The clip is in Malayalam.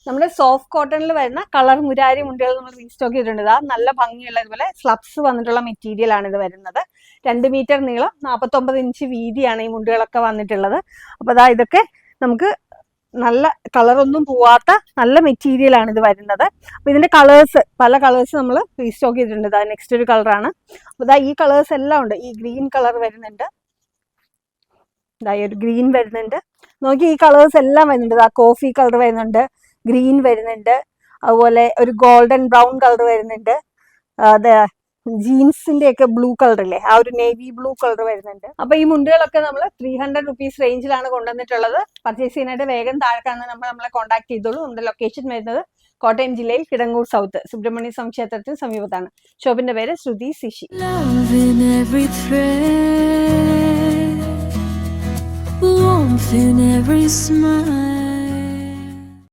നമ്മുടെ സോഫ്റ്റ് കോട്ടണിൽ വരുന്ന കളർ മുരാരി മുണ്ടുകൾ നമ്മൾ റീസ്റ്റോക്ക് ചെയ്തിട്ടുണ്ട്. ഇതാ നല്ല ഭംഗിയുള്ള ഇതുപോലെ സ്ലബ്സ് വന്നിട്ടുള്ള മെറ്റീരിയൽ ആണ് ഇത് വരുന്നത്. 2 മീറ്റർ നീളം, 49 ഇഞ്ച് വീതിയാണ് ഈ മുണ്ടുകളൊക്കെ വന്നിട്ടുള്ളത്. അപ്പൊ അതാ ഇതൊക്കെ നമുക്ക് നല്ല കളറൊന്നും പോവാത്ത നല്ല മെറ്റീരിയൽ ആണ് ഇത് വരുന്നത്. അപ്പൊ ഇതിന്റെ കളേഴ്സ്, പല കളേഴ്സ് നമ്മൾ റീസ്റ്റോക്ക് ചെയ്തിട്ടുണ്ട്. ഇതാ നെക്സ്റ്റ് ഒരു കളറാണ്. അപ്പൊ ഇതാ ഈ കളേഴ്സ് എല്ലാം ഉണ്ട്. ഈ ഗ്രീൻ കളർ വരുന്നുണ്ട്, ഇതാ ഒരു ഗ്രീൻ വരുന്നുണ്ട്. നോക്കി ഈ കളേഴ്സ് എല്ലാം വരുന്നുണ്ട്. ഇതാ കോഫി കളർ വരുന്നുണ്ട്, ഗ്രീൻ വരുന്നുണ്ട്, അതുപോലെ ഒരു ഗോൾഡൻ ബ്രൗൺ കളർ വരുന്നുണ്ട്, അത് ജീൻസിന്റെ ഒക്കെ ബ്ലൂ കളർ ഇല്ലേ, ആ ഒരു നേവി ബ്ലൂ കളർ വരുന്നുണ്ട്. അപ്പൊ ഈ മുണ്ടുകളൊക്കെ നമ്മൾ 300 റുപ്പീസ് റേഞ്ചിലാണ് കൊണ്ടുവന്നിട്ടുള്ളത്. പർച്ചേസ് ചെയ്യാനായിട്ട് വേഗം താഴെ കാണുന്ന നമ്മളെ കോൺടാക്ട് ചെയ്തോളൂ. നമ്മുടെ ലൊക്കേഷൻ വരുന്നത് കോട്ടയം ജില്ലയിൽ കിടങ്ങൂർ സൗത്ത് സുബ്രഹ്മണ്യ സ്വാമി ക്ഷേത്രത്തിന് സമീപത്താണ്. ഷോപ്പിന്റെ പേര് ശ്രുതി സിഷി. Warmth in every smile.